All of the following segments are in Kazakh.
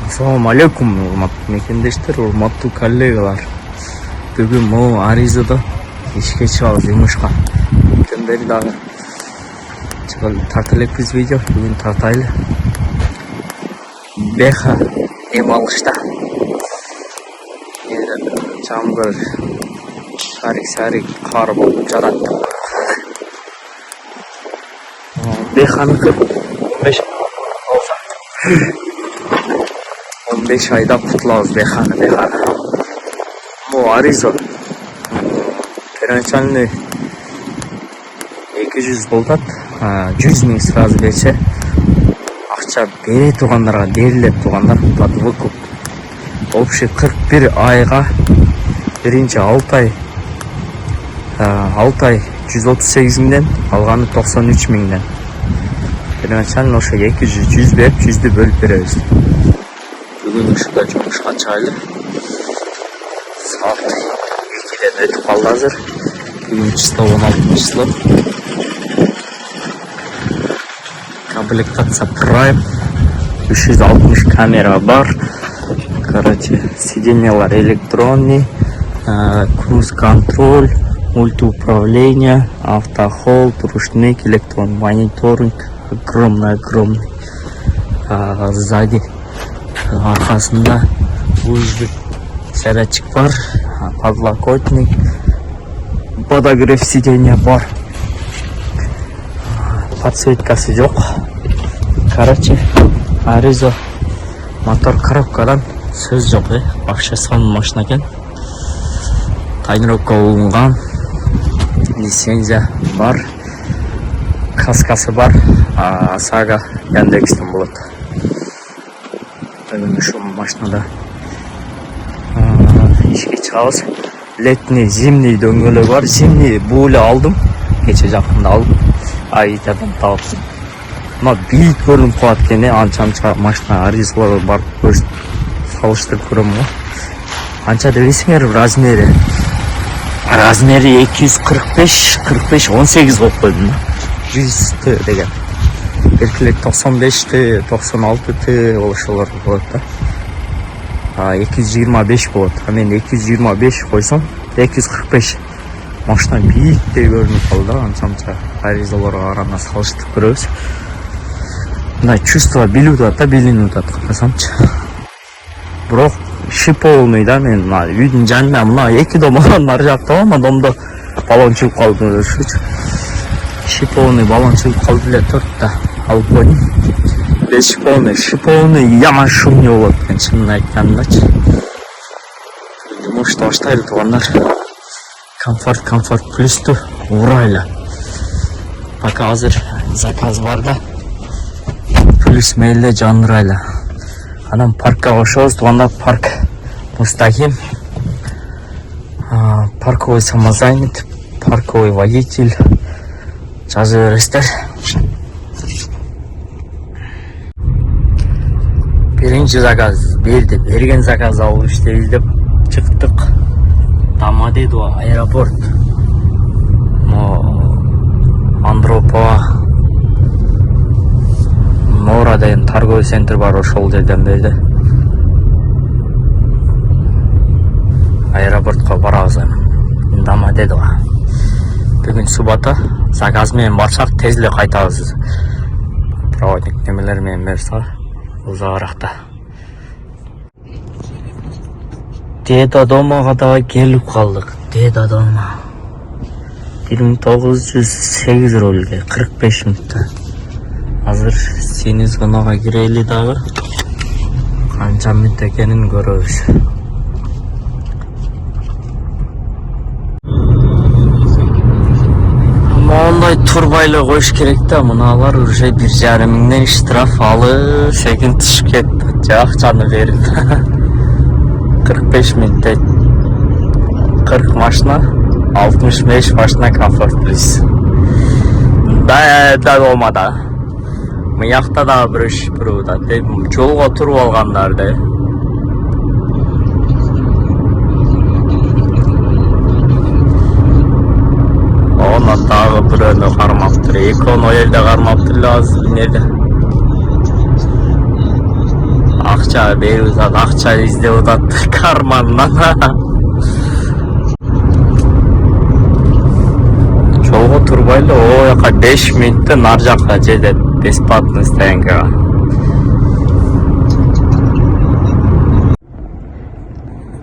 Assalamu alaikum, урматтуу мекендештер, урматтуу коллегалар. Бүгүн могу Аризада ишке чыгабыз жумушка. Көптөн бери дагы тарта элекпиз видео, бүгүн тартайлы. Беха дем алышта. Жамгыр шарик кар болуп жатат. Беханыкы 15 айда кутулабыз Беханы. Могу Аризо. Первоначальный 200 болтат. 100 миң сразу берсе, акча бере тургандарга берилет тургандар кутулат выкуп. Общий 41 айга биринчи 6 ай 138 миңден, алганы 93 миңден. Первоначально ошо 200 берип 100ді бөлүп беребиз. Бүгүн ушунда жумушка чыгайлы. Саат 2ден өтүп калды азыр. Бүгүн число 16 число. Комплектация Prime. 360 камера бар. Короче, сиденьялар электронный, круиз-контроль, мультиуправление, автохолд, ручник, электронный мониторинг. Огромный. Сзади аркасында USB зарядчик бар, подлокотник, подогрев сиденья бар, подсветкасы жок. Короче, Аризо мотор коробкадан сөз жок, вообще сонун машина экен. Тайнировка алынган, лицензия бар, каскасы бар, Сага Яндекстен болот. Бүгүн ушул машинада ишке чыгабыз. Летний, зимний дөңгөлөк бар. Зимний бул эле алдым. Кече жакында алдым. Айытадан таап. Мына бийик көрүнүп калат экен, анча машина Аризаларга барып көрүп салыштырып көрөм го. Анча дебесиңер размери 245, 18 болуп койдум. 100Т деген. Белгилек 95Т, 96Т ошолор болот да. 225 болот. Мен 225 койсом, 245. Машина бийикте көрүнүп калды, анча Аризаларга караганда салыштырып көрөбүз. Мындай чувство билип атат, билинип атат карасамчы. Бирок шиповный да, мен үйдүн жанында мына эки домдон нар жакта, ана домдо баллон чыгып калды. Шиповный баллон чыгып калды эле төрттө. Алып койдум. Без шиповный яма шумный болот экен, чынын айткандачы. Жумушты баштайлы туугандар. Комфорт плюсту урайлы. Пока азыр заказ бар да. Плюс мейле жандырайлы. Анан паркка кошобуз туугандар, парк мустаким. Парковый самозанят, парковый водитель. Жазып бересиздер. Биринчи заказ берди. Берген заказ алып иштейбиз деп чыктык. Домодедово аэропорт. Андропова Нора деген торговый центр бар, ошол жерден берди. Аэропортко барабыз эми. Домодедово. Бүгүн суббота. Заказ менен барсак тез эле кайтабыз. Проводник немелер менен берсе узагыракта. Деда домага да келип калдык. Деда дома 1908 рөлгө 45 мүнөттө. Азыр сени зонага кирели дагы. Канча мүнөт экенин көрөбүз. Мондай турбайлы коюш керек да, мыналар уже 1,5 миңден штраф алып, секин түшүп кетти. Акчаны берип. 45 мүнөттө 40 машина, 65 машина комфорт плюс. Да болмада. Мыякта да бирөө да, жолго туруп алгандар да. Ona dagы бирөөнү кармаптыр. Экөө жерде кармаптыр азыр эмнеде. акча берип атат, акча издеп атат карманынан. Жолго турбайлы, о жака 5 мүнөттөн ар жакка жетет бесплатный стоянкага.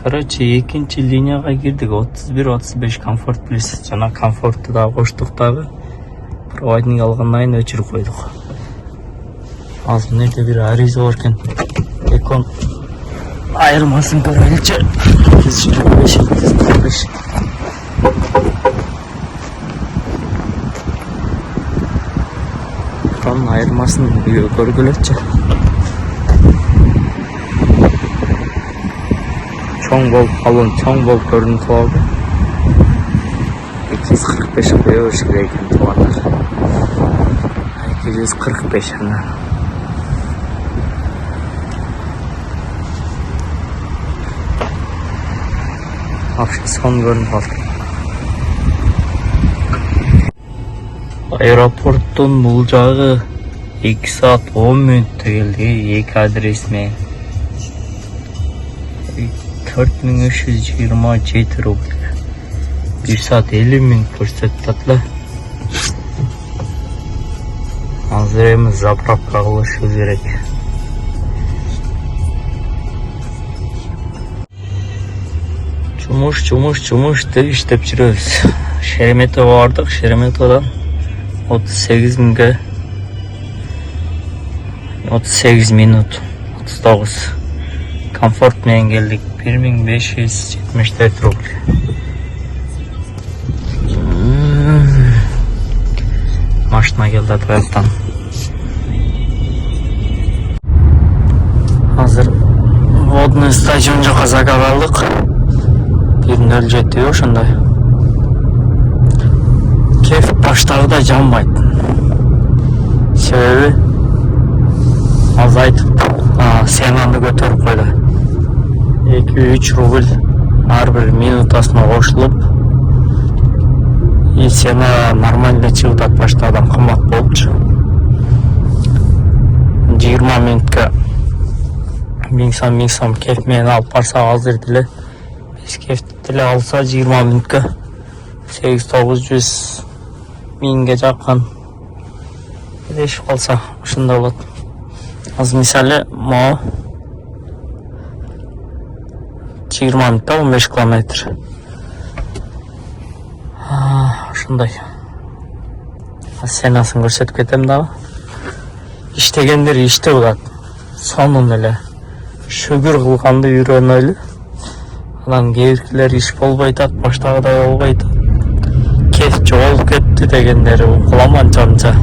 Короче, экинчи линияга кирдик. 31-35 комфорт плюс. Жана комфортту да коштук дагы. Проводник алгандан кийин өчүрүп койдук. Азыр мынерде бир ариза бар экен. Экон айырмасын көрөлүчү. 225. Экон айырмасын көргүлөчү. Çoğun bol kalın, çoğun bol görüntü oldu. 245 koyuyoruz gereken tuvalar. 245 ana. Hafif son görüntü oldu. Aeroportun bulacağı 2 saat 10 minutта geldi. 2 adresme. 4327 rubl. 1 saat 50 minut көрсөтүп. Азыр эми заправка кылышыбыз керек. Чумуш деп иштеп жүрөбүз. Шереметова бардык. Шереметовадан 38 миңге 38 минут 39. Комфорт менен келдик. 1574 рубль. Машина келди аттан. Азыр водный стадион жака заказ алдык. 1.07 ошондой. Кеф баштагыда жанбайт. Себеби азайтып сенаны көтөрүп койду. 2-3 рубль ар бир минутасына кошулуп, и сена нормально чыгып атат. Баштагыдан кымбат болупчу. 20 минутка 1000 сом кеф менен алып барсак, азыр деле биз кефти деле алса 20 минутка 800-900 миңге жакын элешип калса ушундай болот. Азыр мисалы могу 20 минутта 15 километр. Ушундай. Сенасын көрсөтүп кетем дагы. Иштегендер иштеп атат. Сонун эле шүгүр кылганды үйрөнөлү. Анан кээбиркилер иш болбой атат, баштагыдай болбой атат. Кеф жоголуп кетти дегендер укулам анча-мынча.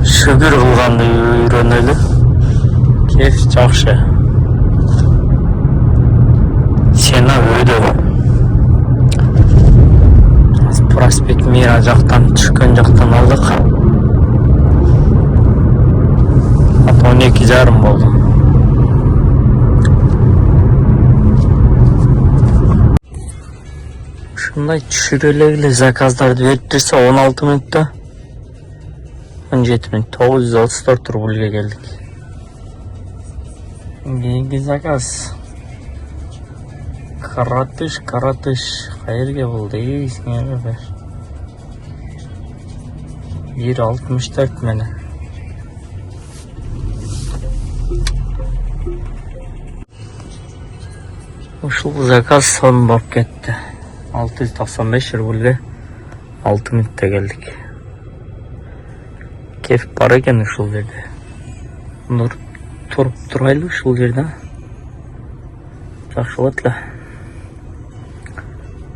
Шүгүр кылганды үйрөнөлү. Кеф жакшы. Сена өйдө. Проспект Мира жактан түшкөн жактан алдык. 12:30 болду. Ушундай түшүрө эле заказдарды берип турса 16 минутта 17 минут 934 рубльге келдик. Кийинки заказ Каратыш, кайерге болду? Эсиңе бер. 1.64 менен. Ушул заказ сон болуп кетти. 695 рубльге 6 минутта келдик. Кеф бар экен ушул жерде. Туруп турайлы ушул жерде. Жакшы болот эле.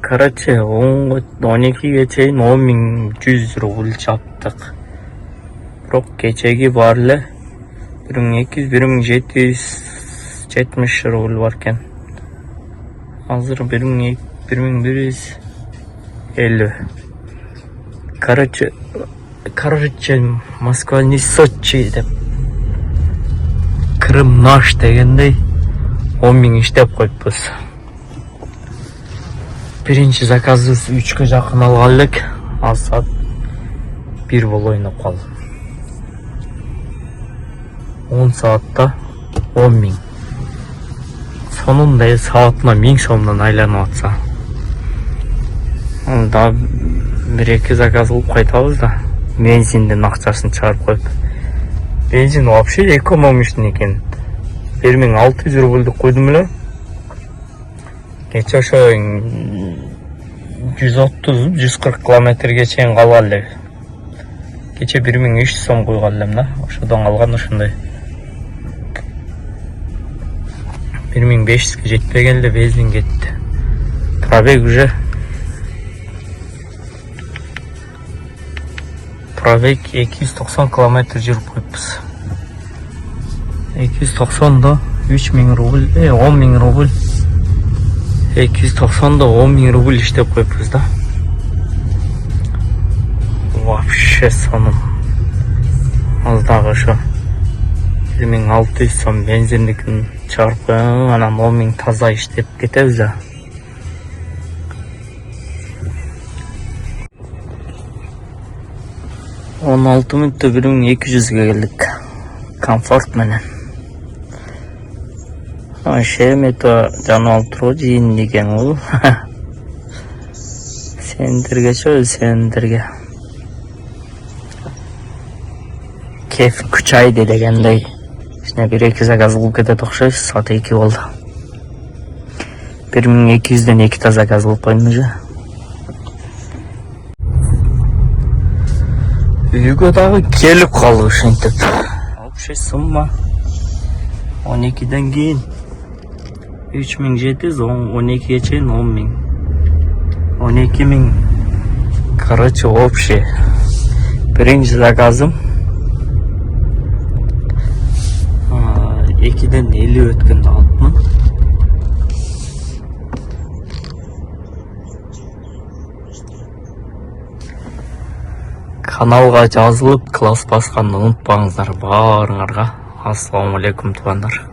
Короче, 12-ге чейин 10.100 рубль чаптык. Бирок кечеги бар эле 1200-1770 рубль бар экен. Азыр 1150. Короче, Москва не Сочи деп. Крым наш дегендей 10.000 иштеп койпуз. Биринчи заказыбыз 3-кө жакын алган элек. Ал саат 1 боло ойноп калды. 10 саатта 10 миң. Сонunda саатына 1000 сомдон айланып атса. Да бір-екі заказ кылып кайтабыз да. Бензиндин акчасын чыгарып коюп. Бензин вообще экономичный экен. 1600 рубльдuk койдум эле. Кече ошо 130-140 километрге чейин калган эле. Кече 1300 сом койгон элем да. Ошодон калган ошондой. 1500ге жетпеген эле бензин кетти. Пробег уже. Пробег 290 километр жүрүп коюппуз. 290да 3000 рубль, 10 000 рубль. 290да 10 000 рубль иштеп коюппуз да. Вообще сонун. Ал дагы ошо 1600 сом бензиндикин чыгарып коюп, анан 10 000 таза иштеп кетебиз да. Он 16 мүнөттө 1200ге келдик. Комфорт менен. Шеремето жанып алып тургу жийин деген ул. Сендергечи, сендерге. Кеф күчайды дегендей. Ишне 1-2 заказ кылып кетет окшойбуз, саат 2 болду. 1200ден 2 та заказ кылып койдум уже. Үйгө дагы келип калды ушинтип. Вообще сумма 12ден кийин 3700, 12ге чейин 10 000. 12 000. Короче, вообще. Биринчи заказым 2ден 50 өткөндө алыпмын. Каналга жазылып, класс басканды унутпаңыздар баарыңарга. Ассаламу алейкум туугандар.